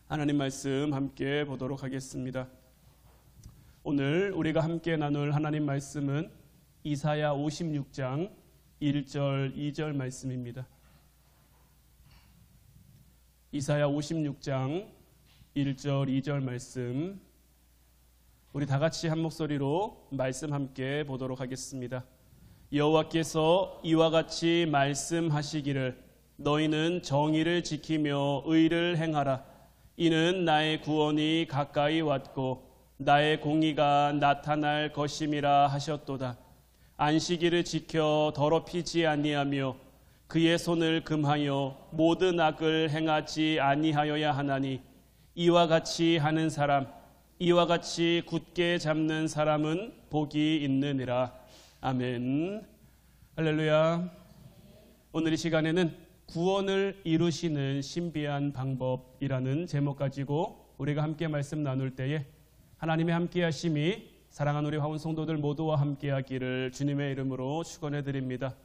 하나님 말씀 함께 보도록 하겠습니다. 오늘 우리가 함께 나눌 하나님 말씀은 이사야 56장 1절 2절 말씀입니다. 이사야 56장 1절 2절 말씀, 우리 다 같이 한 목소리로 말씀 함께 보도록 하겠습니다. 여호와께서 이와 같이 말씀하시기를 너희는 정의를 지키며 의를 행하라. 이는 나의 구원이 가까이 왔고 나의 공의가 나타날 것임이라 하셨도다. 안식일을 지켜 더럽히지 아니하며 그의 손을 금하여 모든 악을 행하지 아니하여야 하나니 이와 같이 하는 사람, 이와 같이 굳게 잡는 사람은 복이 있느니라. 아멘. 할렐루야. 오늘 이 시간에는 구원을 이루시는 신비한 방법이라는 제목 가지고 우리가 함께 말씀 나눌 때에 하나님의 함께 하심이 사랑하는 우리 화원 성도들 모두와 함께 하기를 주님의 이름으로 축원해 드립니다.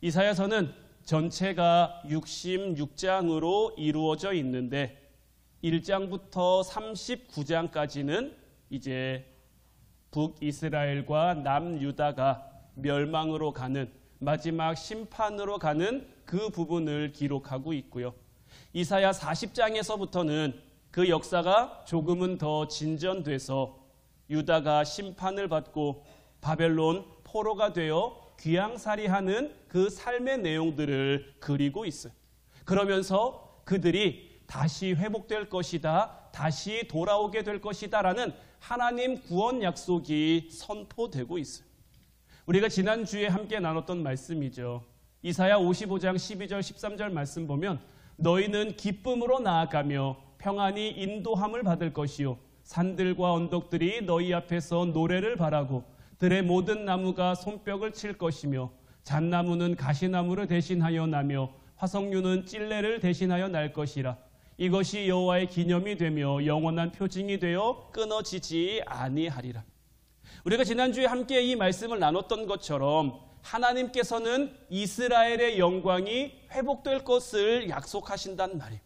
이사야서는 전체가 66장으로 이루어져 있는데 1장부터 39장까지는 이제 북이스라엘과 남유다가 멸망으로 가는 마지막 심판으로 가는 그 부분을 기록하고 있고요. 이사야 40장에서부터는 그 역사가 조금은 더 진전돼서 유다가 심판을 받고 바벨론 포로가 되어 귀양살이하는 그 삶의 내용들을 그리고 있어요. 그러면서 그들이 다시 회복될 것이다, 다시 돌아오게 될 것이다 라는 하나님 구원 약속이 선포되고 있어요. 우리가 지난주에 함께 나눴던 말씀이죠. 이사야 55장 12절 13절 말씀 보면 너희는 기쁨으로 나아가며 평안히 인도함을 받을 것이요 산들과 언덕들이 너희 앞에서 노래를 바라고 들의 모든 나무가 손뼉을 칠 것이며 잣나무는 가시나무를 대신하여 나며 화석류는 찔레를 대신하여 날 것이라. 이것이 여호와의 기념이 되며 영원한 표징이 되어 끊어지지 아니하리라. 우리가 지난주에 함께 이 말씀을 나눴던 것처럼 하나님께서는 이스라엘의 영광이 회복될 것을 약속하신단 말이에요.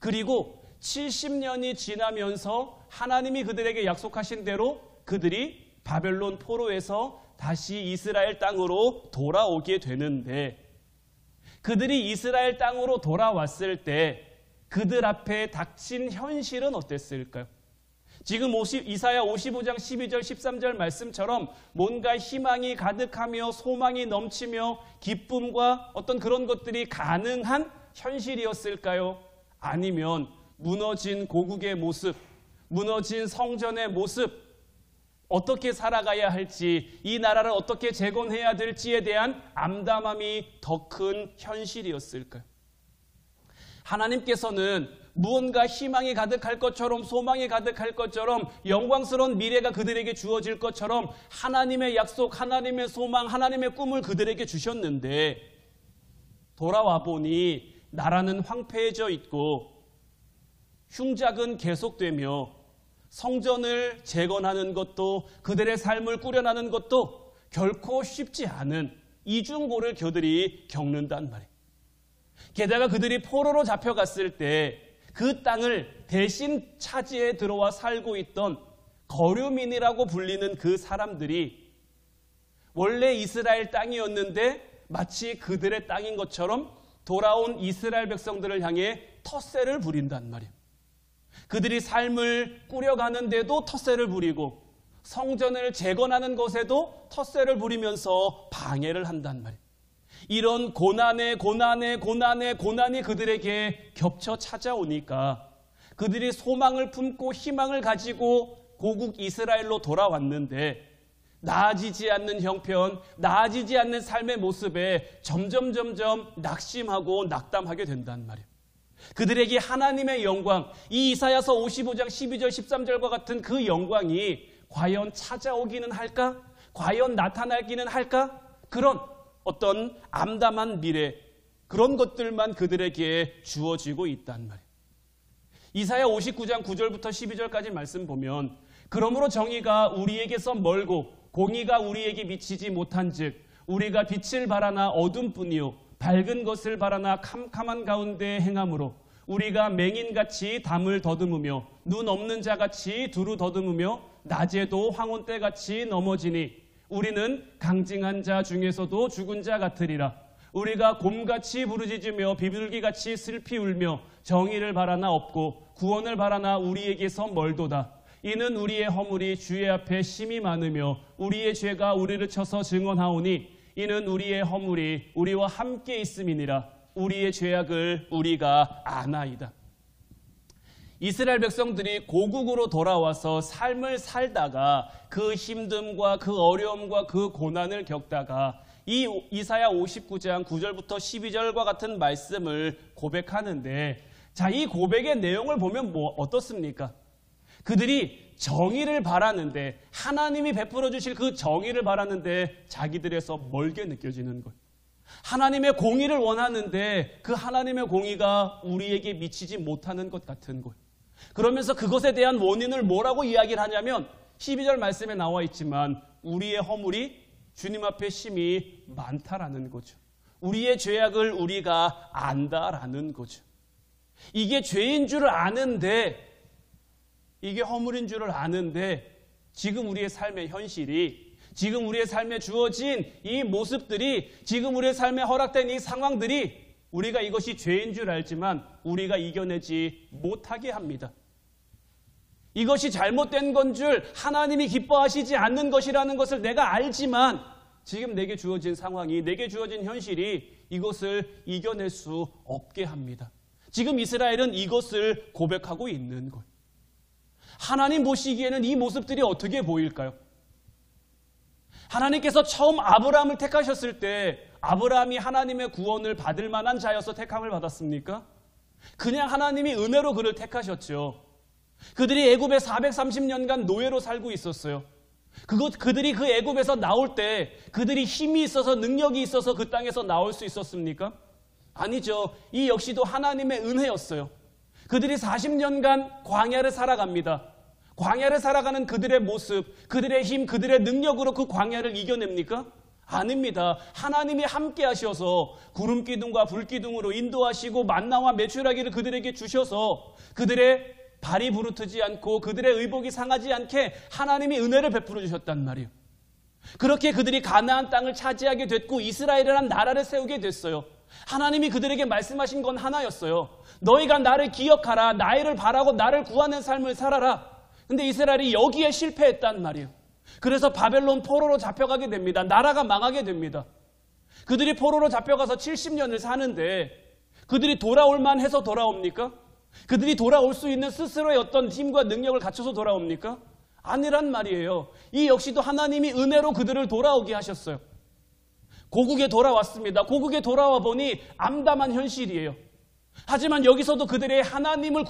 그리고 70년이 지나면서 하나님이 그들에게 약속하신 대로 그들이 바벨론 포로에서 다시 이스라엘 땅으로 돌아오게 되는데, 그들이 이스라엘 땅으로 돌아왔을 때 그들 앞에 닥친 현실은 어땠을까요? 지금 이사야 55장 12절 13절 말씀처럼 뭔가 희망이 가득하며 소망이 넘치며 기쁨과 어떤 그런 것들이 가능한 현실이었을까요? 아니면 무너진 고국의 모습, 무너진 성전의 모습, 어떻게 살아가야 할지, 이 나라를 어떻게 재건해야 될지에 대한 암담함이 더 큰 현실이었을까요? 하나님께서는 무언가 희망이 가득할 것처럼, 소망이 가득할 것처럼, 영광스러운 미래가 그들에게 주어질 것처럼 하나님의 약속, 하나님의 소망, 하나님의 꿈을 그들에게 주셨는데 돌아와 보니 나라는 황폐해져 있고 흉작은 계속되며 성전을 재건하는 것도, 그들의 삶을 꾸려나가는 것도 결코 쉽지 않은 이중고를 그들이 겪는단 말이에요. 게다가 그들이 포로로 잡혀갔을 때 그 땅을 대신 차지해 들어와 살고 있던 거류민이라고 불리는 그 사람들이 원래 이스라엘 땅이었는데 마치 그들의 땅인 것처럼 돌아온 이스라엘 백성들을 향해 텃세를 부린단 말이에요. 그들이 삶을 꾸려가는데도 텃세를 부리고 성전을 재건하는 것에도 텃세를 부리면서 방해를 한단 말이에요. 이런 고난이 그들에게 겹쳐 찾아오니까 그들이 소망을 품고 희망을 가지고 고국 이스라엘로 돌아왔는데 나아지지 않는 형편, 나아지지 않는 삶의 모습에 점점 낙심하고 낙담하게 된단 말이에요. 그들에게 하나님의 영광, 이 이사야서 55장 12절 13절과 같은 그 영광이 과연 찾아오기는 할까? 과연 나타나기는 할까? 그런 어떤 암담한 미래, 그런 것들만 그들에게 주어지고 있단 말이에요. 이사야 59장 9절부터 12절까지 말씀 보면 그러므로 정의가 우리에게서 멀고 공의가 우리에게 미치지 못한즉 우리가 빛을 바라나 어둠뿐이요 밝은 것을 바라나 캄캄한 가운데 행함으로 우리가 맹인같이 담을 더듬으며 눈 없는 자같이 두루 더듬으며 낮에도 황혼때같이 넘어지니 우리는 강증한 자 중에서도 죽은 자 같으리라. 우리가 곰같이 부르짖으며 비둘기같이 슬피 울며 정의를 바라나 없고 구원을 바라나 우리에게서 멀도다. 이는 우리의 허물이 주의 앞에 심히 많으며 우리의 죄가 우리를 쳐서 증언하오니 이는 우리의 허물이 우리와 함께 있음이니라. 우리의 죄악을 우리가 아나이다. 이스라엘 백성들이 고국으로 돌아와서 삶을 살다가 그 힘듦과 그 어려움과 그 고난을 겪다가 이 이사야 59장 9절부터 12절과 같은 말씀을 고백하는데, 자, 이 고백의 내용을 보면 어떻습니까? 그들이 정의를 바라는데, 하나님이 베풀어 주실 그 정의를 바라는데 자기들에서 멀게 느껴지는 것. 하나님의 공의를 원하는데 그 하나님의 공의가 우리에게 미치지 못하는 것 같은 것. 그러면서 그것에 대한 원인을 뭐라고 이야기를 하냐면 12절 말씀에 나와 있지만 우리의 허물이 주님 앞에 심히 많다라는 거죠. 우리의 죄악을 우리가 안다라는 거죠. 이게 죄인 줄을 아는데, 이게 허물인 줄을 아는데 지금 우리의 삶의 현실이, 지금 우리의 삶에 주어진 이 모습들이, 지금 우리의 삶에 허락된 이 상황들이 우리가 이것이 죄인 줄 알지만 우리가 이겨내지 못하게 합니다. 이것이 잘못된 건 줄, 하나님이 기뻐하시지 않는 것이라는 것을 내가 알지만 지금 내게 주어진 상황이, 내게 주어진 현실이 이것을 이겨낼 수 없게 합니다. 지금 이스라엘은 이것을 고백하고 있는 거예요. 하나님 보시기에는 이 모습들이 어떻게 보일까요? 하나님께서 처음 아브라함을 택하셨을 때 아브라함이 하나님의 구원을 받을 만한 자여서 택함을 받았습니까? 그냥 하나님이 은혜로 그를 택하셨죠. 그들이 애굽에 430년간 노예로 살고 있었어요. 그들이 그 애굽에서 나올 때 그들이 힘이 있어서, 능력이 있어서 그 땅에서 나올 수 있었습니까? 아니죠. 이 역시도 하나님의 은혜였어요. 그들이 40년간 광야를 살아갑니다. 광야를 살아가는 그들의 모습, 그들의 힘, 그들의 능력으로 그 광야를 이겨냅니까? 아닙니다. 하나님이 함께 하셔서 구름기둥과 불기둥으로 인도하시고 만나와 메추라기를 그들에게 주셔서 그들의 발이 부르트지 않고 그들의 의복이 상하지 않게 하나님이 은혜를 베풀어 주셨단 말이에요. 그렇게 그들이 가나안 땅을 차지하게 됐고 이스라엘이라는 나라를 세우게 됐어요. 하나님이 그들에게 말씀하신 건 하나였어요. 너희가 나를 기억하라, 나를 바라고 나를 구하는 삶을 살아라. 근데 이스라엘이 여기에 실패했단 말이에요. 그래서 바벨론 포로로 잡혀가게 됩니다. 나라가 망하게 됩니다. 그들이 포로로 잡혀가서 70년을 사는데 그들이 돌아올 만해서 돌아옵니까? 그들이 돌아올 수 있는 스스로의 어떤 힘과 능력을 갖춰서 돌아옵니까? 아니란 말이에요. 이 역시도 하나님이 은혜로 그들을 돌아오게 하셨어요. 고국에 돌아왔습니다. 고국에 돌아와 보니 암담한 현실이에요. 하지만 여기서도 그들의 하나님의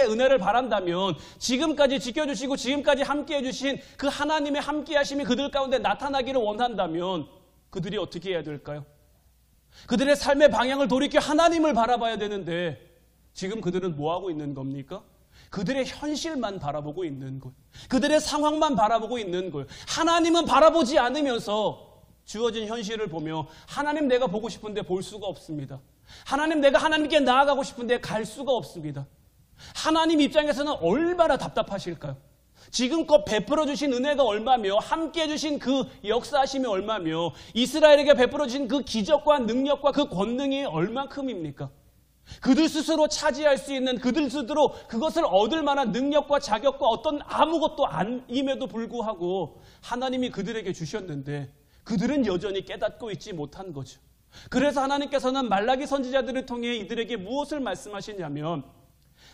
은혜를 바란다면, 지금까지 지켜주시고 지금까지 함께해 주신 그 하나님의 함께하심이 그들 가운데 나타나기를 원한다면 그들이 어떻게 해야 될까요? 그들의 삶의 방향을 돌이켜 하나님을 바라봐야 되는데 지금 그들은 뭐하고 있는 겁니까? 그들의 현실만 바라보고 있는 거예요. 그들의 상황만 바라보고 있는 거예요. 하나님은 바라보지 않으면서 주어진 현실을 보며 하나님 내가 보고 싶은데 볼 수가 없습니다. 하나님 내가 하나님께 나아가고 싶은데 갈 수가 없습니다. 하나님 입장에서는 얼마나 답답하실까요? 지금껏 베풀어 주신 은혜가 얼마며 함께해 주신 그 역사하심이 얼마며 이스라엘에게 베풀어 주신 그 기적과 능력과 그 권능이 얼만큼입니까? 그들 스스로 차지할 수 있는, 그들 스스로 그것을 얻을 만한 능력과 자격과 어떤 아무것도 아님에도 불구하고 하나님이 그들에게 주셨는데 그들은 여전히 깨닫고 있지 못한 거죠. 그래서 하나님께서는 말라기 선지자들을 통해 이들에게 무엇을 말씀하시냐면,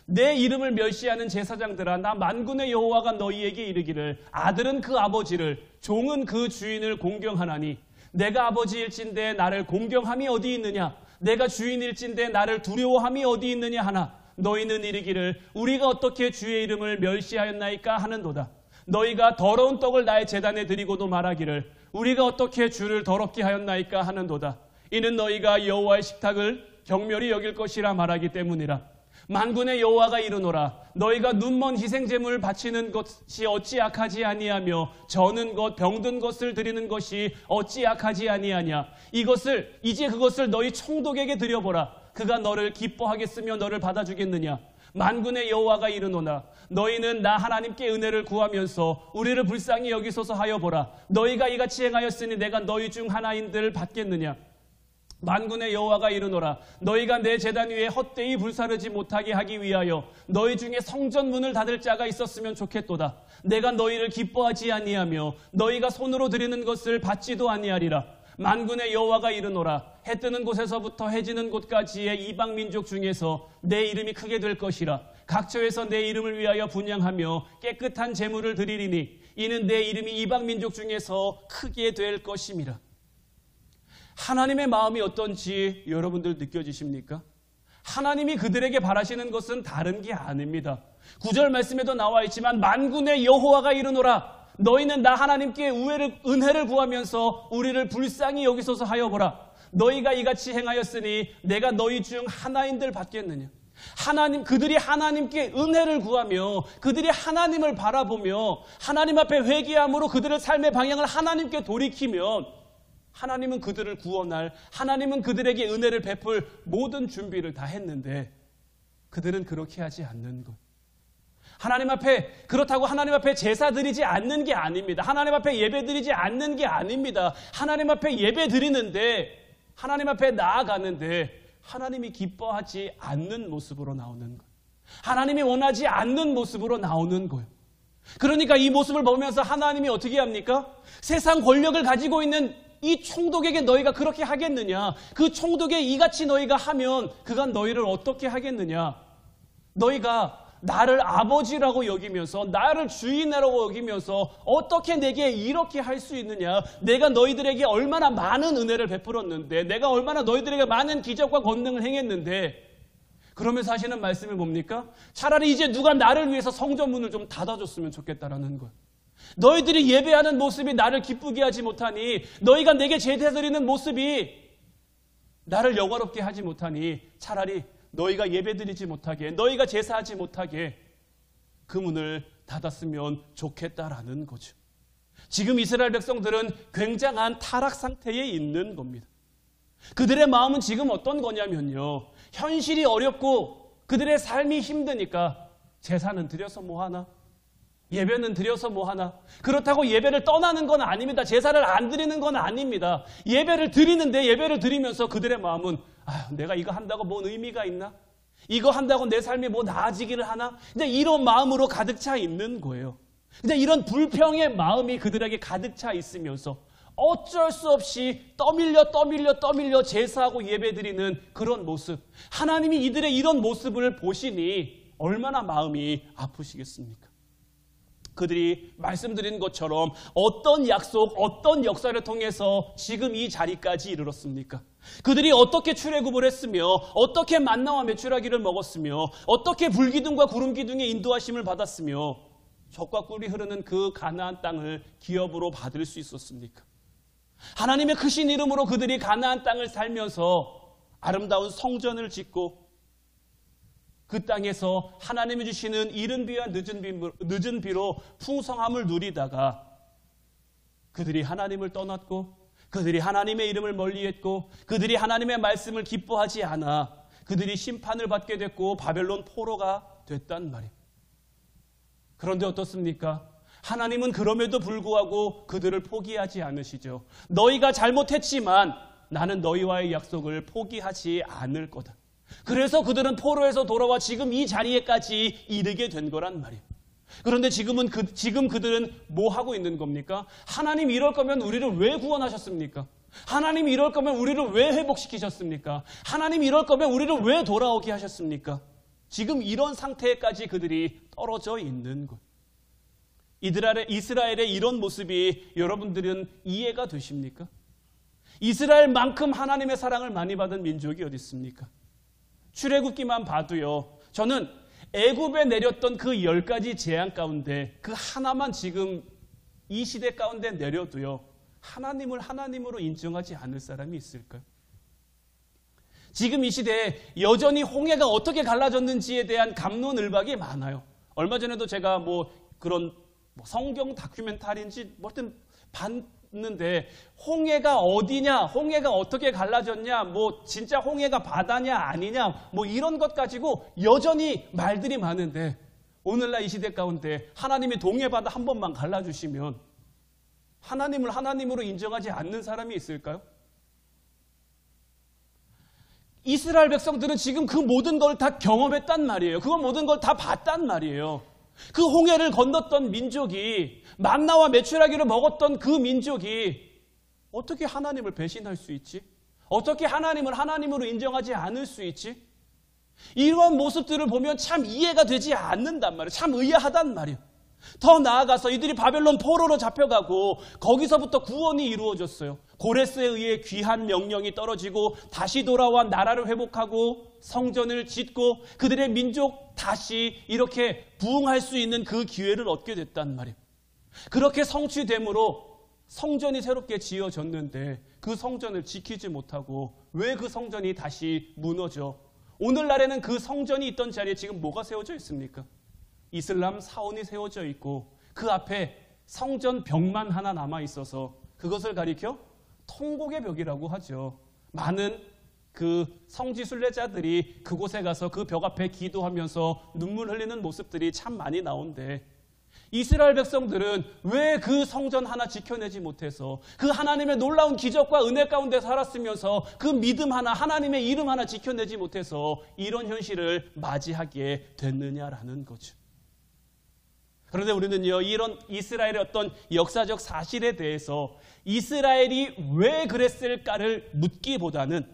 내 이름을 멸시하는 제사장들아, 나 만군의 여호와가 너희에게 이르기를 아들은 그 아버지를, 종은 그 주인을 공경하나니 내가 아버지일진데 나를 공경함이 어디 있느냐, 내가 주인일진데 나를 두려워함이 어디 있느냐 하나 너희는 이르기를 우리가 어떻게 주의 이름을 멸시하였나이까 하는도다. 너희가 더러운 떡을 나의 제단에 드리고도 말하기를 우리가 어떻게 주를 더럽게 하였나이까 하는도다. 이는 너희가 여호와의 식탁을 경멸히 여길 것이라 말하기 때문이라. 만군의 여호와가 이르노라. 너희가 눈먼 희생제물을 바치는 것이 어찌 악하지 아니하며 저는 것 병든 것을 드리는 것이 어찌 악하지 아니하냐. 이제 그것을 너희 총독에게 드려보라. 그가 너를 기뻐하겠으며 너를 받아주겠느냐? 만군의 여호와가 이르노나 너희는 나 하나님께 은혜를 구하면서 우리를 불쌍히 여기소서 하여 보라. 너희가 이같이 행하였으니 내가 너희 중 하나인들 받겠느냐? 만군의 여호와가 이르노라 너희가 내 제단 위에 헛되이 불사르지 못하게 하기 위하여 너희 중에 성전 문을 닫을 자가 있었으면 좋겠도다. 내가 너희를 기뻐하지 아니하며 너희가 손으로 드리는 것을 받지도 아니하리라. 만군의 여호와가 이르노라 해 뜨는 곳에서부터 해 지는 곳까지의 이방 민족 중에서 내 이름이 크게 될 것이라. 각처에서 내 이름을 위하여 분향하며 깨끗한 제물을 드리리니 이는 내 이름이 이방 민족 중에서 크게 될 것임이라. 하나님의 마음이 어떤지 여러분들 느껴지십니까? 하나님이 그들에게 바라시는 것은 다른 게 아닙니다. 9절 말씀에도 나와 있지만 만군의 여호와가 이르노라 너희는 나 하나님께 은혜를 구하면서 우리를 불쌍히 여기소서 하여 보라. 너희가 이같이 행하였으니 내가 너희 중 하나인들 받겠느냐? 그들이 하나님께 은혜를 구하며 그들이 하나님을 바라보며 하나님 앞에 회개함으로 그들의 삶의 방향을 하나님께 돌이키면 하나님은 그들을 구원할, 하나님은 그들에게 은혜를 베풀 모든 준비를 다 했는데 그들은 그렇게 하지 않는 것. 그렇다고 하나님 앞에 제사 드리지 않는 게 아닙니다. 하나님 앞에 예배 드리지 않는 게 아닙니다. 하나님 앞에 예배 드리는데, 하나님 앞에 나아가는데 하나님이 기뻐하지 않는 모습으로 나오는 거예요. 하나님이 원하지 않는 모습으로 나오는 거예요. 그러니까 이 모습을 보면서 하나님이 어떻게 합니까? 세상 권력을 가지고 있는 이 총독에게 너희가 그렇게 하겠느냐? 그 총독에 이같이 너희가 하면 그가 너희를 어떻게 하겠느냐? 너희가 나를 아버지라고 여기면서 나를 주인이라고 여기면서 어떻게 내게 이렇게 할 수 있느냐? 내가 너희들에게 얼마나 많은 은혜를 베풀었는데, 내가 얼마나 너희들에게 많은 기적과 권능을 행했는데, 그러면서 하시는 말씀이 뭡니까? 차라리 이제 누가 나를 위해서 성전 문을 좀 닫아줬으면 좋겠다라는 거예요. 너희들이 예배하는 모습이 나를 기쁘게 하지 못하니, 너희가 내게 제사드리는 모습이 나를 영화롭게 하지 못하니 차라리 너희가 예배드리지 못하게, 너희가 제사하지 못하게 그 문을 닫았으면 좋겠다라는 거죠. 지금 이스라엘 백성들은 굉장한 타락 상태에 있는 겁니다. 그들의 마음은 지금 어떤 거냐면요, 현실이 어렵고 그들의 삶이 힘드니까 제사는 드려서 뭐하나? 예배는 드려서 뭐하나? 그렇다고 예배를 떠나는 건 아닙니다. 제사를 안 드리는 건 아닙니다. 예배를 드리는데, 예배를 드리면서 그들의 마음은 내가 이거 한다고 뭔 의미가 있나? 이거 한다고 내 삶이 뭐 나아지기를 하나? 이제 이런 마음으로 가득 차 있는 거예요. 이제 이런 불평의 마음이 그들에게 가득 차 있으면서 어쩔 수 없이 떠밀려 제사하고 예배드리는 그런 모습. 하나님이 이들의 이런 모습을 보시니 얼마나 마음이 아프시겠습니까? 그들이 말씀드린 것처럼 어떤 약속, 어떤 역사를 통해서 지금 이 자리까지 이르렀습니까? 그들이 어떻게 출애굽을 했으며, 어떻게 만나와 메추라기를 먹었으며, 어떻게 불기둥과 구름기둥의 인도하심을 받았으며, 젖과 꿀이 흐르는 그 가나안 땅을 기업으로 받을 수 있었습니까? 하나님의 크신 이름으로 그들이 가나안 땅을 살면서 아름다운 성전을 짓고 그 땅에서 하나님이 주시는 이른 비와 늦은 비로 풍성함을 누리다가 그들이 하나님을 떠났고, 그들이 하나님의 이름을 멀리했고, 그들이 하나님의 말씀을 기뻐하지 않아 그들이 심판을 받게 됐고 바벨론 포로가 됐단 말이에요. 그런데 어떻습니까? 하나님은 그럼에도 불구하고 그들을 포기하지 않으시죠. 너희가 잘못했지만 나는 너희와의 약속을 포기하지 않을 거다. 그래서 그들은 포로에서 돌아와 지금 이 자리에까지 이르게 된 거란 말이에요. 그런데 지금 그들은 뭐 하고 있는 겁니까? 하나님 이럴 거면 우리를 왜 구원하셨습니까? 하나님 이럴 거면 우리를 왜 회복시키셨습니까? 하나님 이럴 거면 우리를 왜 돌아오게 하셨습니까? 지금 이런 상태까지 그들이 떨어져 있는 것. 이스라엘의 이런 모습이 여러분들은 이해가 되십니까? 이스라엘만큼 하나님의 사랑을 많이 받은 민족이 어디 있습니까? 출애굽기만 봐도요, 저는 애굽에 내렸던 그 10가지 재앙 가운데 그 하나만 지금 이 시대 가운데 내려도요, 하나님을 하나님으로 인정하지 않을 사람이 있을까요? 지금 이 시대에 여전히 홍해가 어떻게 갈라졌는지에 대한 갑론을박이 많아요. 얼마 전에도 제가 그런 성경 다큐멘터리인지 하여튼 묻는데 홍해가 어디냐, 홍해가 어떻게 갈라졌냐, 뭐 진짜 홍해가 바다냐 아니냐, 뭐 이런 것 가지고 여전히 말들이 많은데 오늘날 이 시대 가운데 하나님이 동해바다 한 번만 갈라주시면 하나님을 하나님으로 인정하지 않는 사람이 있을까요? 이스라엘 백성들은 지금 그 모든 걸 다 경험했단 말이에요. 그 모든 걸 다 봤단 말이에요. 그 홍해를 건넜던 민족이, 만나와 메추라기를 먹었던 그 민족이 어떻게 하나님을 배신할 수 있지? 어떻게 하나님을 하나님으로 인정하지 않을 수 있지? 이런 모습들을 보면 참 이해가 되지 않는단 말이에요. 참 의아하단 말이에요. 더 나아가서 이들이 바벨론 포로로 잡혀가고 거기서부터 구원이 이루어졌어요. 고레스에 의해 귀한 명령이 떨어지고 다시 돌아와 나라를 회복하고 성전을 짓고 그들의 민족 다시 이렇게 부흥할 수 있는 그 기회를 얻게 됐단 말이에요. 그렇게 성취됨으로 성전이 새롭게 지어졌는데 그 성전을 지키지 못하고 왜 그 성전이 다시 무너져? 오늘날에는 그 성전이 있던 자리에 지금 뭐가 세워져 있습니까? 이슬람 사원이 세워져 있고 그 앞에 성전 벽만 하나 남아 있어서 그것을 가리켜 통곡의 벽이라고 하죠. 많은 그 성지 순례자들이 그곳에 가서 그 벽 앞에 기도하면서 눈물 흘리는 모습들이 참 많이 나온데 이스라엘 백성들은 왜 그 성전 하나 지켜내지 못해서 그 하나님의 놀라운 기적과 은혜 가운데 살았으면서 그 믿음 하나, 하나님의 이름 하나 지켜내지 못해서 이런 현실을 맞이하게 됐느냐라는 거죠. 그런데 우리는요, 이런 이스라엘의 어떤 역사적 사실에 대해서 이스라엘이 왜 그랬을까를 묻기보다는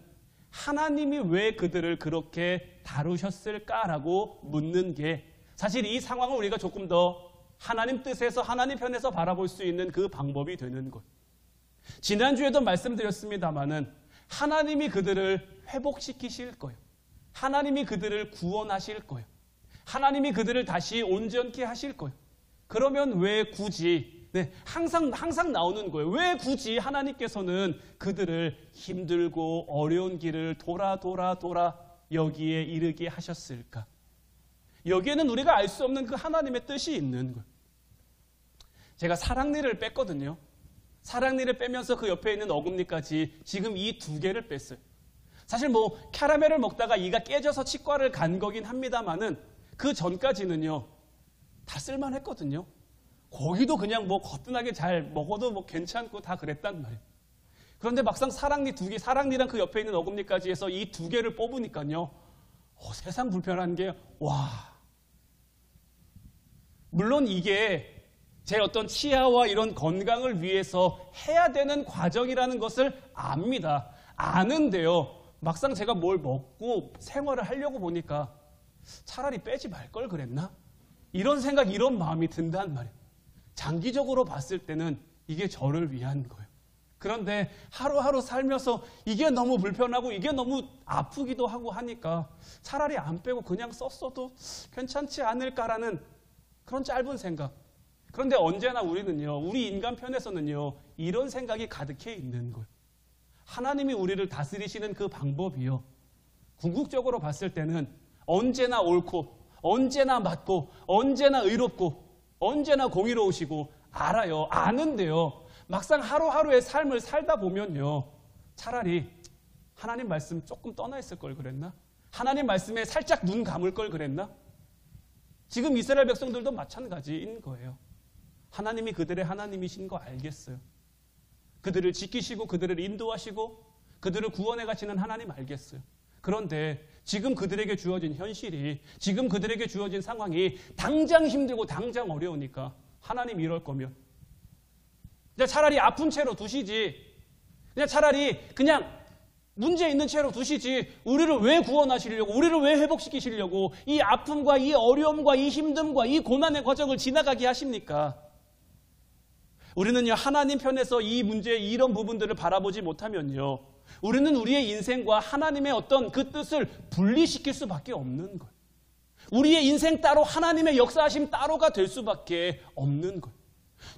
하나님이 왜 그들을 그렇게 다루셨을까라고 묻는 게 사실 이 상황을 우리가 조금 더 하나님 뜻에서 하나님 편에서 바라볼 수 있는 그 방법이 되는 것. 지난주에도 말씀드렸습니다마는 하나님이 그들을 회복시키실 거예요. 하나님이 그들을 구원하실 거예요. 하나님이 그들을 다시 온전케 하실 거예요. 그러면 왜 굳이 항상 나오는 거예요. 왜 굳이 하나님께서는 그들을 힘들고 어려운 길을 돌아 여기에 이르게 하셨을까? 여기에는 우리가 알 수 없는 그 하나님의 뜻이 있는 거예요. 제가 사랑니를 뺐거든요. 사랑니를 빼면서 그 옆에 있는 어금니까지 지금 이 두 개를 뺐어요. 사실 뭐 캐러멜을 먹다가 이가 깨져서 치과를 간 거긴 합니다만은 그 전까지는요 다 쓸만했거든요. 거기도 그냥 뭐 거뜬하게 잘 먹어도 뭐 괜찮고 다 그랬단 말이에요. 그런데 막상 사랑니 두 개, 사랑니랑 그 옆에 있는 어금니까지 해서 이 두 개를 뽑으니까요 세상 불편한 게 물론 이게 제 어떤 치아와 이런 건강을 위해서 해야 되는 과정이라는 것을 압니다. 아는데요 막상 제가 뭘 먹고 생활을 하려고 보니까 차라리 빼지 말 걸 그랬나? 이런 생각, 이런 마음이 든단 말이에요. 장기적으로 봤을 때는 이게 저를 위한 거예요. 그런데 하루하루 살면서 이게 너무 불편하고 이게 너무 아프기도 하고 하니까 차라리 안 빼고 그냥 썼어도 괜찮지 않을까라는 그런 짧은 생각. 그런데 언제나 우리는요, 우리 인간 편에서는요, 이런 생각이 가득해 있는 거예요. 하나님이 우리를 다스리시는 그 방법이요, 궁극적으로 봤을 때는 언제나 옳고 언제나 맞고 언제나 의롭고 언제나 공의로우시고 알아요. 아는데요 막상 하루하루의 삶을 살다 보면요 차라리 하나님 말씀 조금 떠나 있을 걸 그랬나? 하나님 말씀에 살짝 눈 감을 걸 그랬나? 지금 이스라엘 백성들도 마찬가지인 거예요. 하나님이 그들의 하나님이신 거 알겠어요. 그들을 지키시고 그들을 인도하시고 그들을 구원해 가시는 하나님 알겠어요. 그런데 지금 그들에게 주어진 현실이, 지금 그들에게 주어진 상황이 당장 힘들고 당장 어려우니까 하나님 이럴 거면 그냥 차라리 아픈 채로 두시지, 그냥 차라리 그냥 문제 있는 채로 두시지, 우리를 왜 구원하시려고, 우리를 왜 회복시키시려고 이 아픔과 이 어려움과 이 힘듦과 이 고난의 과정을 지나가게 하십니까? 우리는요 하나님 편에서 이 문제, 이런 부분들을 바라보지 못하면요 우리는 우리의 인생과 하나님의 어떤 그 뜻을 분리시킬 수밖에 없는 거예요. 우리의 인생 따로, 하나님의 역사하심 따로가 될 수밖에 없는 거예요.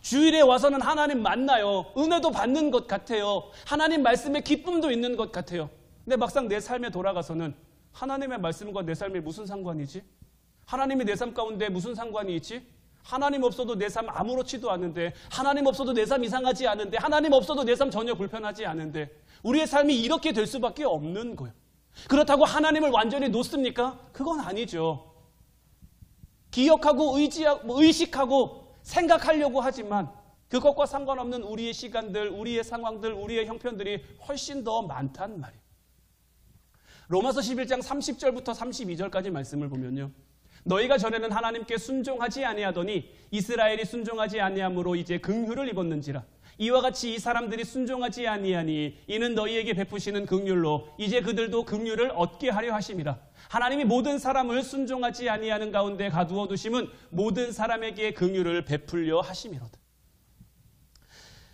주일에 와서는 하나님 만나요. 은혜도 받는 것 같아요. 하나님 말씀에 기쁨도 있는 것 같아요. 근데 막상 내 삶에 돌아가서는 하나님의 말씀과 내 삶에 무슨 상관이지? 하나님이 내 삶 가운데 무슨 상관이 있지? 하나님 없어도 내 삶 아무렇지도 않은데, 하나님 없어도 내 삶 이상하지 않은데, 하나님 없어도 내 삶 전혀 불편하지 않은데, 우리의 삶이 이렇게 될 수밖에 없는 거예요. 그렇다고 하나님을 완전히 놓습니까? 그건 아니죠. 기억하고 의식하고 생각하려고 하지만 그것과 상관없는 우리의 시간들, 우리의 상황들, 우리의 형편들이 훨씬 더 많단 말이에요. 로마서 11장 30절부터 32절까지 말씀을 보면요, 너희가 전에는 하나님께 순종하지 아니하더니 이스라엘이 순종하지 아니함으로 이제 긍휼을 입었는지라. 이와 같이 이 사람들이 순종하지 아니하니 이는 너희에게 베푸시는 긍휼로 이제 그들도 긍휼을 얻게 하려 하심이라. 하나님이 모든 사람을 순종하지 아니하는 가운데 가두어 두심은 모든 사람에게 긍휼을 베풀려 하심이로다.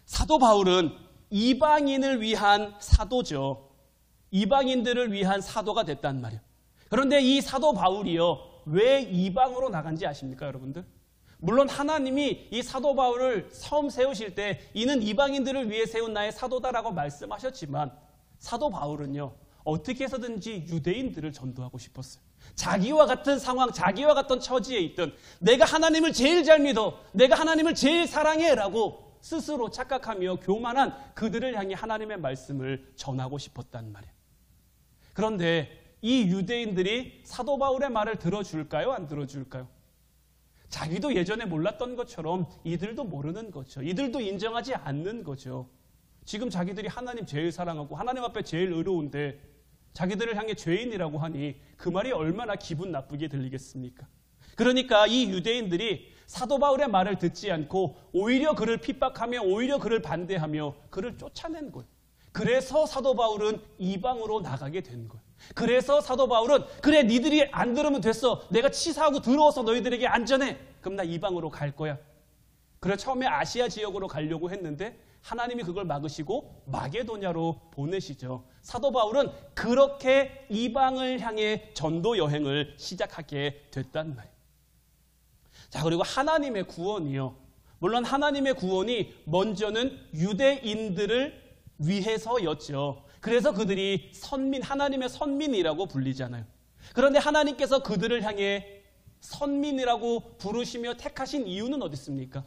사도 바울은 이방인을 위한 사도죠. 이방인들을 위한 사도가 됐단 말이에요. 그런데 이 사도 바울이요, 왜 이방으로 나간지 아십니까, 여러분들? 물론 하나님이 이 사도 바울을 처음 세우실 때 이는 이방인들을 위해 세운 나의 사도다라고 말씀하셨지만, 사도 바울은요, 어떻게 해서든지 유대인들을 전도하고 싶었어요. 자기와 같은 상황, 자기와 같은 처지에 있던, 내가 하나님을 제일 잘 믿어, 내가 하나님을 제일 사랑해라고 스스로 착각하며 교만한 그들을 향해 하나님의 말씀을 전하고 싶었단 말이에요. 그런데 이 유대인들이 사도 바울의 말을 들어줄까요? 안 들어줄까요? 자기도 예전에 몰랐던 것처럼 이들도 모르는 거죠. 이들도 인정하지 않는 거죠. 지금 자기들이 하나님 제일 사랑하고 하나님 앞에 제일 의로운데 자기들을 향해 죄인이라고 하니 그 말이 얼마나 기분 나쁘게 들리겠습니까? 그러니까 이 유대인들이 사도 바울의 말을 듣지 않고 오히려 그를 핍박하며 오히려 그를 반대하며 그를 쫓아낸 거예요. 그래서 사도 바울은 이방으로 나가게 된 거예요. 그래서 사도 바울은 그래, 니들이 안 들으면 됐어. 내가 치사하고 더러워서 너희들에게 안전해. 그럼 나 이방으로 갈 거야. 그래, 처음에 아시아 지역으로 가려고 했는데 하나님이 그걸 막으시고 마게도냐로 보내시죠. 사도 바울은 그렇게 이방을 향해 전도 여행을 시작하게 됐단 말이에요. 자, 그리고 하나님의 구원이요, 물론 하나님의 구원이 먼저는 유대인들을 위해서였죠. 그래서 그들이 하나님의 선민이라고 불리잖아요. 그런데 하나님께서 그들을 향해 선민이라고 부르시며 택하신 이유는 어디 있습니까?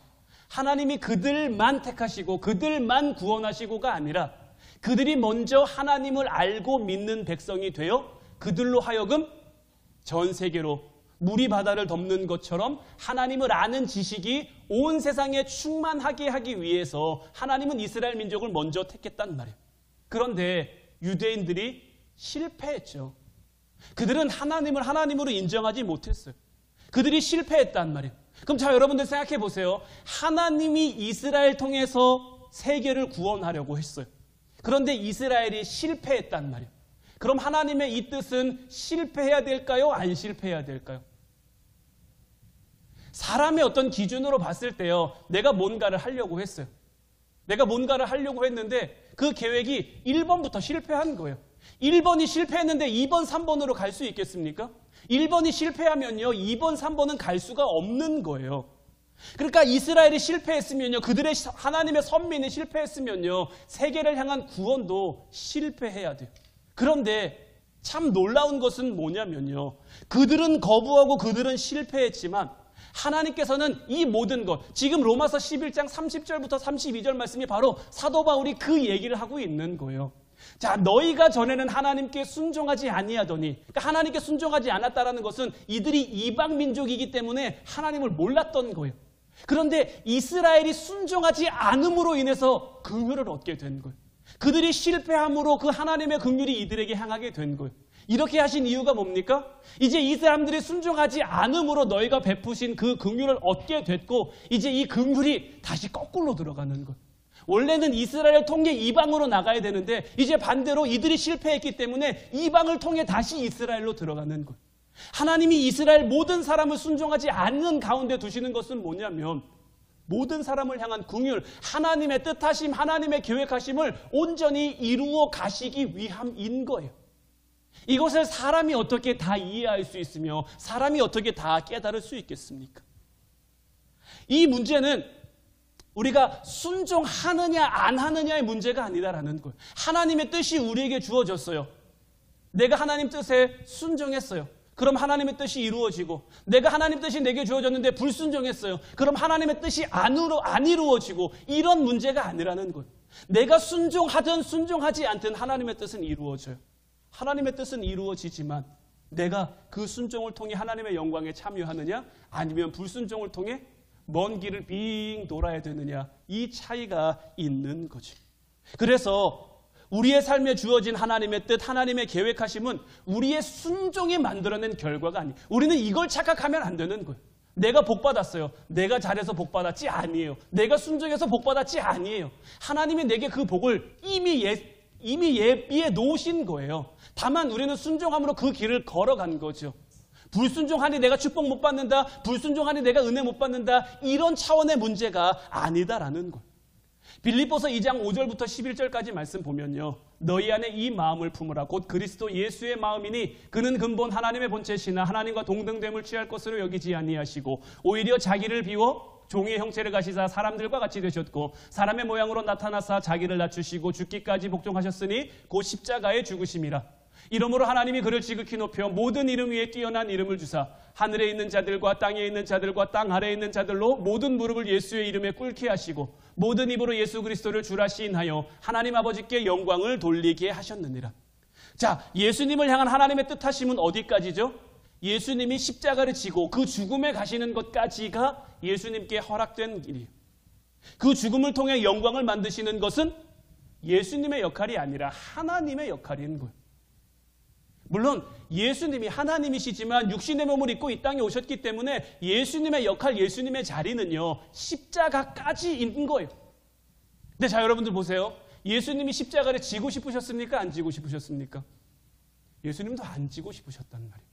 하나님이 그들만 택하시고 그들만 구원하시고가 아니라 그들이 먼저 하나님을 알고 믿는 백성이 되어 그들로 하여금 전 세계로 물이 바다를 덮는 것처럼 하나님을 아는 지식이 온 세상에 충만하게 하기 위해서 하나님은 이스라엘 민족을 먼저 택했단 말이에요. 그런데 유대인들이 실패했죠. 그들은 하나님을 하나님으로 인정하지 못했어요. 그들이 실패했단 말이에요. 그럼 자, 여러분들 생각해 보세요. 하나님이 이스라엘 통해서 세계를 구원하려고 했어요. 그런데 이스라엘이 실패했단 말이에요. 그럼 하나님의 이 뜻은 실패해야 될까요? 안 실패해야 될까요? 사람의 어떤 기준으로 봤을 때요, 내가 뭔가를 하려고 했어요. 내가 뭔가를 하려고 했는데 그 계획이 1번부터 실패한 거예요. 1번이 실패했는데 2번, 3번으로 갈 수 있겠습니까? 1번이 실패하면요, 2번, 3번은 갈 수가 없는 거예요. 그러니까 이스라엘이 실패했으면요, 그들의 하나님의 선민이 실패했으면요, 세계를 향한 구원도 실패해야 돼요. 그런데 참 놀라운 것은 뭐냐면요, 그들은 거부하고 그들은 실패했지만 하나님께서는 이 모든 것, 지금 로마서 11장 30절부터 32절 말씀이 바로 사도 바울이 그 얘기를 하고 있는 거예요. 자, 너희가 전에는 하나님께 순종하지 아니하더니, 그러니까 하나님께 순종하지 않았다라는 것은 이들이 이방 민족이기 때문에 하나님을 몰랐던 거예요. 그런데 이스라엘이 순종하지 않음으로 인해서 긍휼을 얻게 된 거예요. 그들이 실패함으로 그 하나님의 긍휼이 이들에게 향하게 된 거예요. 이렇게 하신 이유가 뭡니까? 이제 이 사람들이 순종하지 않음으로 너희가 베푸신 그 긍휼을 얻게 됐고, 이제 이 긍휼이 다시 거꾸로 들어가는 거예요. 원래는 이스라엘을 통해 이방으로 나가야 되는데 이제 반대로 이들이 실패했기 때문에 이방을 통해 다시 이스라엘로 들어가는 거예요. 하나님이 이스라엘 모든 사람을 순종하지 않는 가운데 두시는 것은 뭐냐면, 모든 사람을 향한 긍휼, 하나님의 뜻하심, 하나님의 계획하심을 온전히 이루어 가시기 위함인 거예요. 이것을 사람이 어떻게 다 이해할 수 있으며 사람이 어떻게 다 깨달을 수 있겠습니까? 이 문제는 우리가 순종하느냐 안 하느냐의 문제가 아니다라는 거예요. 하나님의 뜻이 우리에게 주어졌어요. 내가 하나님 뜻에 순종했어요. 그럼 하나님의 뜻이 이루어지고, 내가 하나님 뜻이 내게 주어졌는데 불순종했어요. 그럼 하나님의 뜻이 안 이루어지고, 이런 문제가 아니라는 거예요. 내가 순종하든 순종하지 않든 하나님의 뜻은 이루어져요. 하나님의 뜻은 이루어지지만 내가 그 순종을 통해 하나님의 영광에 참여하느냐, 아니면 불순종을 통해 먼 길을 빙 돌아야 되느냐, 이 차이가 있는 거지. 그래서 우리의 삶에 주어진 하나님의 뜻, 하나님의 계획하심은 우리의 순종이 만들어낸 결과가 아니에요. 우리는 이걸 착각하면 안 되는 거예요. 내가 복 받았어요. 내가 잘해서 복 받았지? 아니에요. 내가 순종해서 복 받았지? 아니에요. 하나님이 내게 그 복을 이미 예비해 놓으신 거예요. 다만 우리는 순종함으로 그 길을 걸어간 거죠. 불순종하니 내가 축복 못 받는다, 불순종하니 내가 은혜 못 받는다, 이런 차원의 문제가 아니다라는 거예요. 빌립보서 2장 5절부터 11절까지 말씀 보면요, 너희 안에 이 마음을 품으라. 곧 그리스도 예수의 마음이니 그는 근본 하나님의 본체시나 하나님과 동등됨을 취할 것으로 여기지 아니하시고 오히려 자기를 비워 종의 형체를 가지사 사람들과 같이 되셨고 사람의 모양으로 나타나사 자기를 낮추시고 죽기까지 복종하셨으니 곧 십자가에 죽으심이라. 이러므로 하나님이 그를 지극히 높여 모든 이름 위에 뛰어난 이름을 주사 하늘에 있는 자들과 땅에 있는 자들과 땅 아래에 있는 자들로 모든 무릎을 예수의 이름에 꿇게 하시고 모든 입으로 예수 그리스도를 주라 시인하여 하나님 아버지께 영광을 돌리게 하셨느니라. 자, 예수님을 향한 하나님의 뜻하심은 어디까지죠? 예수님이 십자가를 지고 그 죽음에 가시는 것까지가 예수님께 허락된 길이에요. 그 죽음을 통해 영광을 만드시는 것은 예수님의 역할이 아니라 하나님의 역할인 거예요. 물론 예수님이 하나님이시지만 육신의 몸을 입고 이 땅에 오셨기 때문에 예수님의 역할, 예수님의 자리는요, 십자가까지 있는 거예요. 근데 자, 여러분들 보세요. 예수님이 십자가를 지고 싶으셨습니까? 안 지고 싶으셨습니까? 예수님도 안 지고 싶으셨단 말이에요.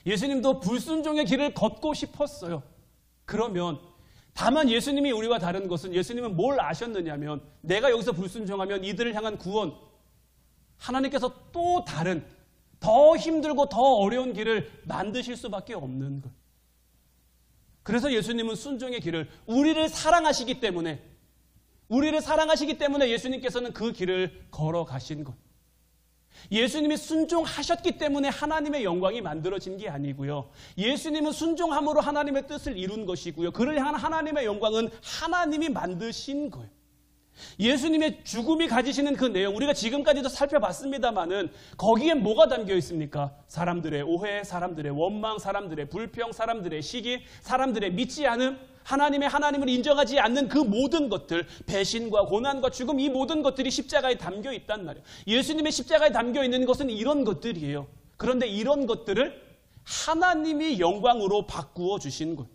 예수님도 불순종의 길을 걷고 싶었어요. 그러면 다만 예수님이 우리와 다른 것은, 예수님은 뭘 아셨느냐면 내가 여기서 불순종하면 이들을 향한 구원, 하나님께서 또 다른 더 힘들고 더 어려운 길을 만드실 수밖에 없는 것. 그래서 예수님은 순종의 길을, 우리를 사랑하시기 때문에 예수님께서는 그 길을 걸어가신 것. 예수님이 순종하셨기 때문에 하나님의 영광이 만들어진 게 아니고요. 예수님은 순종함으로 하나님의 뜻을 이룬 것이고요. 그를 향한 하나님의 영광은 하나님이 만드신 거예요. 예수님의 죽음이 가지시는 그 내용, 우리가 지금까지도 살펴봤습니다마는 거기에 뭐가 담겨 있습니까? 사람들의 오해, 사람들의 원망, 사람들의 불평, 사람들의 시기, 사람들의 믿지 않음, 하나님을 인정하지 않는 그 모든 것들, 배신과 고난과 죽음, 이 모든 것들이 십자가에 담겨 있단 말이에요. 예수님의 십자가에 담겨 있는 것은 이런 것들이에요. 그런데 이런 것들을 하나님이 영광으로 바꾸어 주신 것.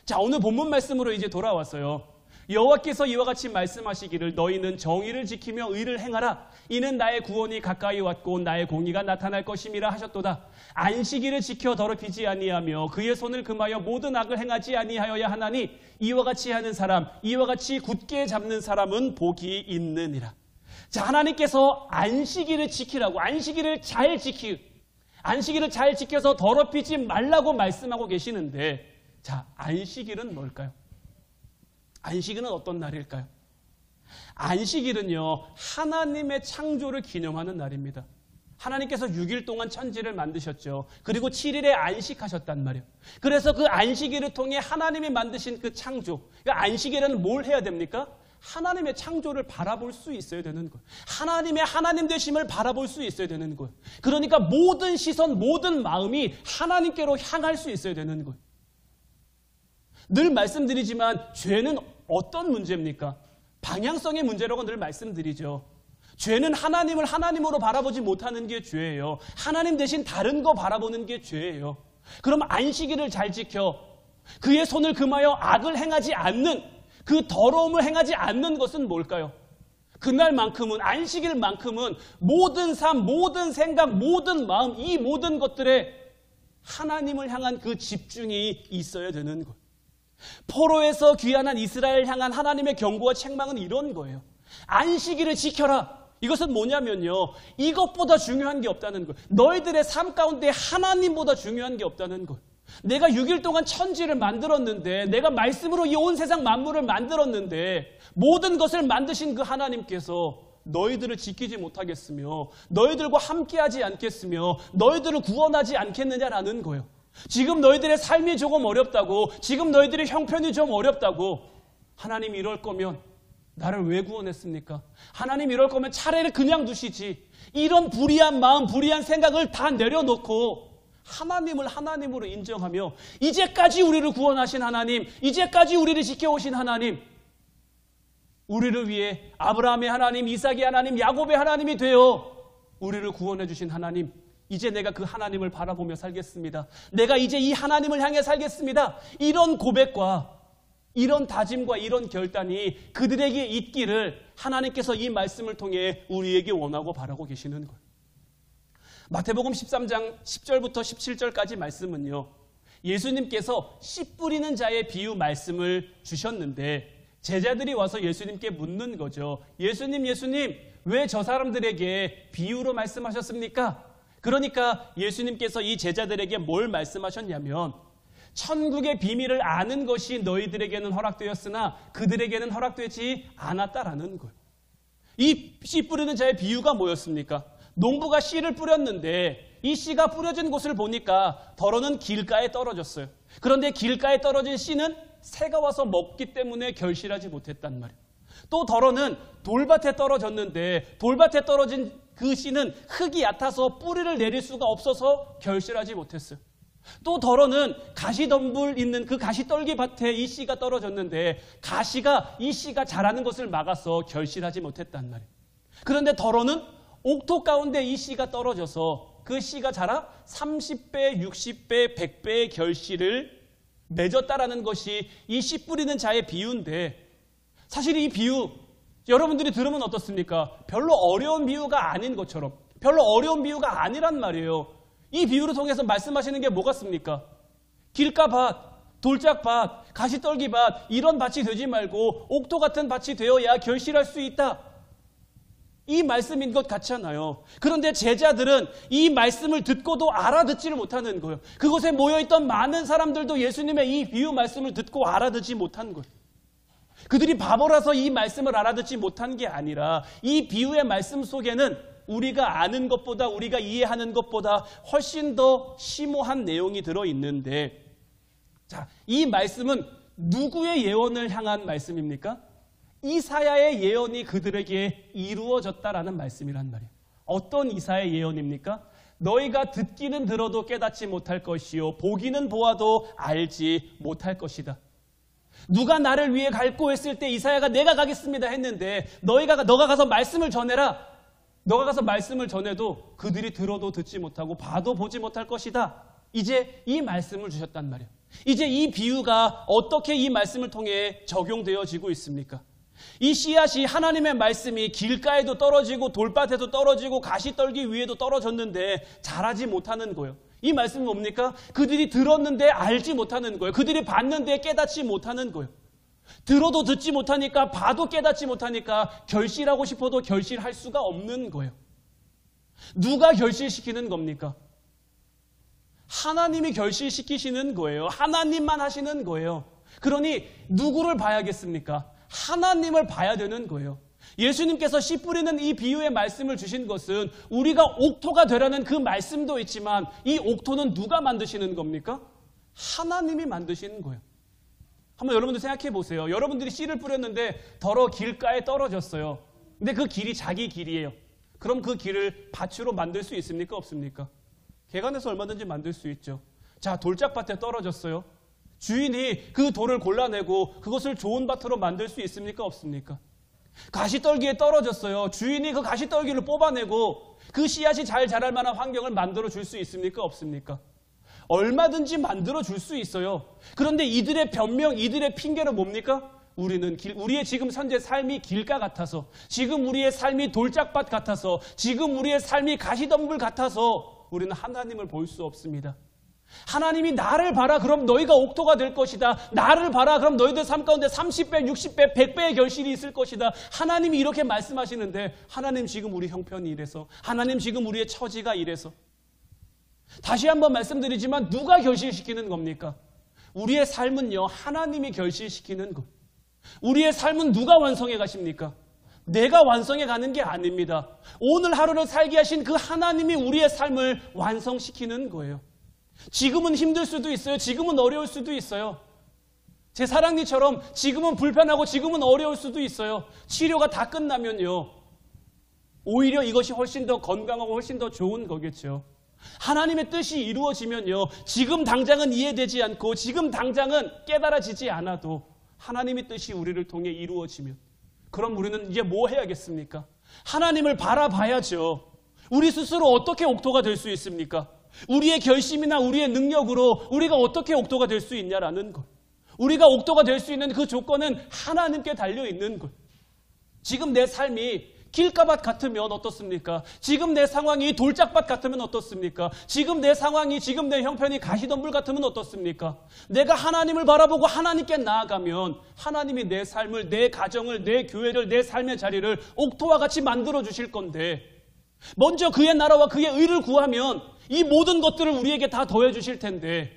자, 오늘 본문 말씀으로 이제 돌아왔어요. 여호와께서 이와 같이 말씀하시기를 너희는 정의를 지키며 의를 행하라. 이는 나의 구원이 가까이 왔고 나의 공의가 나타날 것임이라 하셨도다. 안식일을 지켜 더럽히지 아니하며 그의 손을 금하여 모든 악을 행하지 아니하여야 하나니 이와 같이 하는 사람, 이와 같이 굳게 잡는 사람은 복이 있느니라. 자, 하나님께서 안식일을 지키라고, 안식일을 잘 지켜서 더럽히지 말라고 말씀하고 계시는데, 자, 안식일은 뭘까요? 안식일은 어떤 날일까요? 안식일은요, 하나님의 창조를 기념하는 날입니다. 하나님께서 6일 동안 천지를 만드셨죠. 그리고 7일에 안식하셨단 말이에요. 그래서 그 안식일을 통해 하나님이 만드신 그 창조, 그러니까 안식일에는 뭘 해야 됩니까? 하나님의 창조를 바라볼 수 있어야 되는 거예요. 하나님의 하나님 되심을 바라볼 수 있어야 되는 거예요. 그러니까 모든 시선, 모든 마음이 하나님께로 향할 수 있어야 되는 거예요. 늘 말씀드리지만 죄는 어떤 문제입니까? 방향성의 문제라고 늘 말씀드리죠. 죄는 하나님을 하나님으로 바라보지 못하는 게 죄예요. 하나님 대신 다른 거 바라보는 게 죄예요. 그럼 안식일을 잘 지켜 그의 손을 금하여 악을 행하지 않는, 그 더러움을 행하지 않는 것은 뭘까요? 그날만큼은, 안식일만큼은 모든 삶, 모든 생각, 모든 마음, 이 모든 것들에 하나님을 향한 그 집중이 있어야 되는 거예요. 포로에서 귀환한 이스라엘 향한 하나님의 경고와 책망은 이런 거예요. 안식일을 지켜라. 이것은 뭐냐면요, 이것보다 중요한 게 없다는 거예요. 너희들의 삶 가운데 하나님보다 중요한 게 없다는 거예요. 내가 6일 동안 천지를 만들었는데, 내가 말씀으로 이 온 세상 만물을 만들었는데, 모든 것을 만드신 그 하나님께서 너희들을 지키지 못하겠으며 너희들과 함께하지 않겠으며 너희들을 구원하지 않겠느냐라는 거예요. 지금 너희들의 삶이 조금 어렵다고, 지금 너희들의 형편이 좀 어렵다고, 하나님이 이럴 거면 나를 왜 구원했습니까? 하나님 이럴 거면 차라리 그냥 두시지. 이런 불의한 마음, 불의한 생각을 다 내려놓고 하나님을 하나님으로 인정하며 이제까지 우리를 구원하신 하나님, 이제까지 우리를 지켜오신 하나님, 우리를 위해 아브라함의 하나님, 이삭의 하나님, 야곱의 하나님이 되어 우리를 구원해 주신 하나님, 이제 내가 그 하나님을 바라보며 살겠습니다. 내가 이제 이 하나님을 향해 살겠습니다. 이런 고백과 이런 다짐과 이런 결단이 그들에게 있기를 하나님께서 이 말씀을 통해 우리에게 원하고 바라고 계시는 거예요. 마태복음 13장 10절부터 17절까지 말씀은요, 예수님께서 씨 뿌리는 자의 비유 말씀을 주셨는데 제자들이 와서 예수님께 묻는 거죠. 예수님, 왜 저 사람들에게 비유로 말씀하셨습니까? 그러니까 예수님께서 이 제자들에게 뭘 말씀하셨냐면, 천국의 비밀을 아는 것이 너희들에게는 허락되었으나 그들에게는 허락되지 않았다라는 거예요. 이 씨 뿌리는 자의 비유가 뭐였습니까? 농부가 씨를 뿌렸는데 이 씨가 뿌려진 곳을 보니까 덜어는 길가에 떨어졌어요. 그런데 길가에 떨어진 씨는 새가 와서 먹기 때문에 결실하지 못했단 말이에요. 또 덜어는 돌밭에 떨어졌는데 돌밭에 떨어진 그 씨는 흙이 얕아서 뿌리를 내릴 수가 없어서 결실하지 못했어요. 또 덜어는 가시덤불 있는 그 가시떨기 밭에 이 씨가 떨어졌는데 가시가 이 씨가 자라는 것을 막아서 결실하지 못했단 말이에요. 그런데 덜어는 옥토 가운데 이 씨가 떨어져서 그 씨가 자라 30배, 60배, 100배의 결실을 맺었다라는 것이 이 씨 뿌리는 자의 비유인데, 사실 이 비유 여러분들이 들으면 어떻습니까? 별로 어려운 비유가 아닌 것처럼, 별로 어려운 비유가 아니란 말이에요. 이 비유를 통해서 말씀하시는 게 뭐가 습니까? 길가밭, 돌짝밭, 가시떨기밭 이런 밭이 되지 말고 옥토 같은 밭이 되어야 결실할 수 있다. 이 말씀인 것 같잖아요. 그런데 제자들은 이 말씀을 듣고도 알아듣지를 못하는 거예요. 그곳에 모여있던 많은 사람들도 예수님의 이 비유 말씀을 듣고 알아듣지 못한 거예요. 그들이 바보라서 이 말씀을 알아듣지 못한 게 아니라 이 비유의 말씀 속에는 우리가 아는 것보다, 우리가 이해하는 것보다 훨씬 더 심오한 내용이 들어있는데, 자, 이 말씀은 누구의 예언을 향한 말씀입니까? 이사야의 예언이 그들에게 이루어졌다라는 말씀이란 말이에요. 어떤 이사야의 예언입니까? 너희가 듣기는 들어도 깨닫지 못할 것이요 보기는 보아도 알지 못할 것이다. 누가 나를 위해 갈고 했을 때 이사야가 내가 가겠습니다 했는데 너가 가서 말씀을 전해라. 너가 가서 말씀을 전해도 그들이 들어도 듣지 못하고 봐도 보지 못할 것이다. 이제 이 말씀을 주셨단 말이에요. 이제 이 비유가 어떻게 이 말씀을 통해 적용되어지고 있습니까? 이 씨앗이, 하나님의 말씀이 길가에도 떨어지고 돌밭에도 떨어지고 가시떨기 위에도 떨어졌는데 자라지 못하는 거예요. 이 말씀은 뭡니까? 그들이 들었는데 알지 못하는 거예요. 그들이 봤는데 깨닫지 못하는 거예요. 들어도 듣지 못하니까, 봐도 깨닫지 못하니까 결실하고 싶어도 결실할 수가 없는 거예요. 누가 결실시키는 겁니까? 하나님이 결실시키시는 거예요. 하나님만 하시는 거예요. 그러니 누구를 봐야겠습니까? 하나님을 봐야 되는 거예요. 예수님께서 씨 뿌리는 이 비유의 말씀을 주신 것은 우리가 옥토가 되라는 그 말씀도 있지만, 이 옥토는 누가 만드시는 겁니까? 하나님이 만드시는 거예요. 한번 여러분들 생각해 보세요. 여러분들이 씨를 뿌렸는데 더러 길가에 떨어졌어요. 근데 그 길이 자기 길이에요. 그럼 그 길을 밭으로 만들 수 있습니까? 없습니까? 개간해서 얼마든지 만들 수 있죠. 자, 돌짝밭에 떨어졌어요. 주인이 그 돌을 골라내고 그것을 좋은 밭으로 만들 수 있습니까? 없습니까? 가시떨기에 떨어졌어요. 주인이 그 가시떨기를 뽑아내고 그 씨앗이 잘 자랄 만한 환경을 만들어 줄 수 있습니까? 없습니까? 얼마든지 만들어 줄 수 있어요. 그런데 이들의 변명, 이들의 핑계는 뭡니까? 우리의 지금 현재 삶이 길가 같아서, 지금 우리의 삶이 돌짝밭 같아서, 지금 우리의 삶이 가시덤불 같아서 우리는 하나님을 볼 수 없습니다. 하나님이 나를 봐라, 그럼 너희가 옥토가 될 것이다. 나를 봐라, 그럼 너희들 삶 가운데 30배, 60배, 100배의 결실이 있을 것이다. 하나님이 이렇게 말씀하시는데, 하나님 지금 우리 형편이 이래서, 하나님 지금 우리의 처지가 이래서. 다시 한번 말씀드리지만 누가 결실시키는 겁니까? 우리의 삶은요, 하나님이 결실시키는 것. 우리의 삶은 누가 완성해 가십니까? 내가 완성해 가는 게 아닙니다. 오늘 하루를 살게 하신 그 하나님이 우리의 삶을 완성시키는 거예요. 지금은 힘들 수도 있어요. 지금은 어려울 수도 있어요. 제 사랑니처럼 지금은 불편하고 지금은 어려울 수도 있어요. 치료가 다 끝나면요, 오히려 이것이 훨씬 더 건강하고 훨씬 더 좋은 거겠죠. 하나님의 뜻이 이루어지면요, 지금 당장은 이해되지 않고 지금 당장은 깨달아지지 않아도 하나님의 뜻이 우리를 통해 이루어지면, 그럼 우리는 이제 뭐 해야겠습니까? 하나님을 바라봐야죠. 우리 스스로 어떻게 옥토가 될 수 있습니까? 우리의 결심이나 우리의 능력으로 우리가 어떻게 옥토가 될 수 있냐라는 것. 우리가 옥토가 될 수 있는 그 조건은 하나님께 달려있는 것. 지금 내 삶이 길가밭 같으면 어떻습니까? 지금 내 상황이 돌짝밭 같으면 어떻습니까? 지금 내 상황이, 지금 내 형편이 가시덤불 같으면 어떻습니까? 내가 하나님을 바라보고 하나님께 나아가면 하나님이 내 삶을, 내 가정을, 내 교회를, 내 삶의 자리를 옥토와 같이 만들어 주실 건데, 먼저 그의 나라와 그의 의를 구하면 이 모든 것들을 우리에게 다 더해 주실 텐데,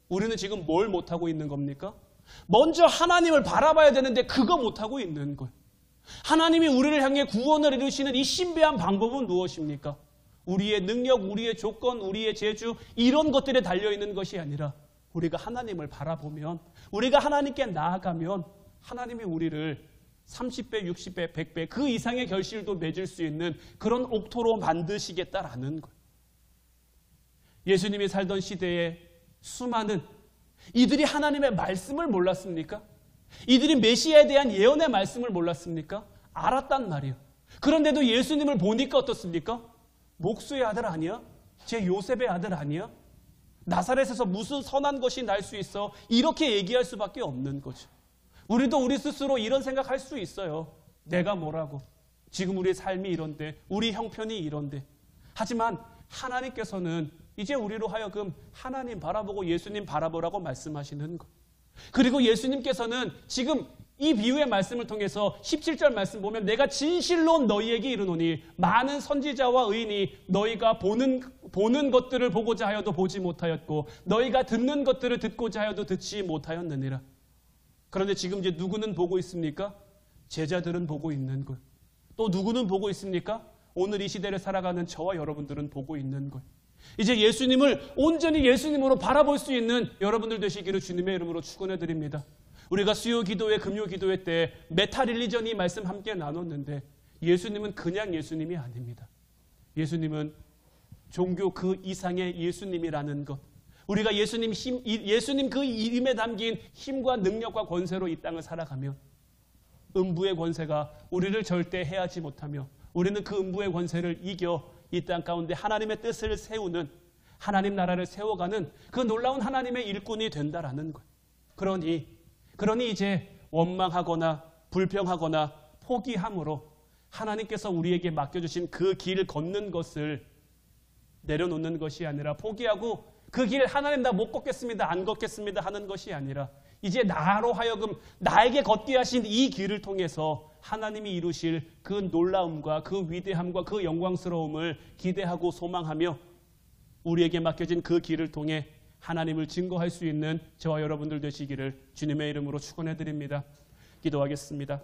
우리는 지금 뭘 못하고 있는 겁니까? 먼저 하나님을 바라봐야 되는데 그거 못하고 있는 거예요. 하나님이 우리를 향해 구원을 이루시는 이 신비한 방법은 무엇입니까? 우리의 능력, 우리의 조건, 우리의 재주, 이런 것들에 달려있는 것이 아니라 우리가 하나님을 바라보면, 우리가 하나님께 나아가면 하나님이 우리를 30배, 60배, 100배 그 이상의 결실도 맺을 수 있는 그런 옥토로 만드시겠다라는 거예요. 예수님이 살던 시대에 수많은 이들이 하나님의 말씀을 몰랐습니까? 이들이 메시아에 대한 예언의 말씀을 몰랐습니까? 알았단 말이에요. 그런데도 예수님을 보니까 어떻습니까? 목수의 아들 아니야? 제 요셉의 아들 아니야? 나사렛에서 무슨 선한 것이 날 수 있어? 이렇게 얘기할 수밖에 없는 거죠. 우리도 우리 스스로 이런 생각할 수 있어요. 내가 뭐라고? 지금 우리의 삶이 이런데, 우리 형편이 이런데. 하지만 하나님께서는 이제 우리로 하여금 하나님 바라보고 예수님 바라보라고 말씀하시는 것. 그리고 예수님께서는 지금 이 비유의 말씀을 통해서 17절 말씀 보면, 내가 진실로 너희에게 이르노니 많은 선지자와 의인이 너희가 보는 것들을 보고자 하여도 보지 못하였고 너희가 듣는 것들을 듣고자 하여도 듣지 못하였느니라. 그런데 지금 이제 누구는 보고 있습니까? 제자들은 보고 있는 것. 또 누구는 보고 있습니까? 오늘 이 시대를 살아가는 저와 여러분들은 보고 있는 것. 이제 예수님을 온전히 예수님으로 바라볼 수 있는 여러분들 되시기를 주님의 이름으로 축원해 드립니다. 우리가 수요 기도회, 금요 기도회 때 메타 릴리전 이 말씀 함께 나눴는데, 예수님은 그냥 예수님이 아닙니다. 예수님은 종교 그 이상의 예수님이라는 것. 우리가 예수님 그 이름에 담긴 힘과 능력과 권세로 이 땅을 살아가며 음부의 권세가 우리를 절대 해하지 못하며 우리는 그 음부의 권세를 이겨 이 땅 가운데 하나님의 뜻을 세우는, 하나님 나라를 세워가는 그 놀라운 하나님의 일꾼이 된다라는 거예요. 그러니 이제 원망하거나 불평하거나 포기함으로 하나님께서 우리에게 맡겨주신 그 길을 걷는 것을 내려놓는 것이 아니라, 포기하고 그 길 하나님 나 못 걷겠습니다, 안 걷겠습니다 하는 것이 아니라, 이제 나로 하여금 나에게 걷게 하신 이 길을 통해서 하나님이 이루실 그 놀라움과 그 위대함과 그 영광스러움을 기대하고 소망하며 우리에게 맡겨진 그 길을 통해 하나님을 증거할 수 있는 저와 여러분들 되시기를 주님의 이름으로 축원해 드립니다. 기도하겠습니다.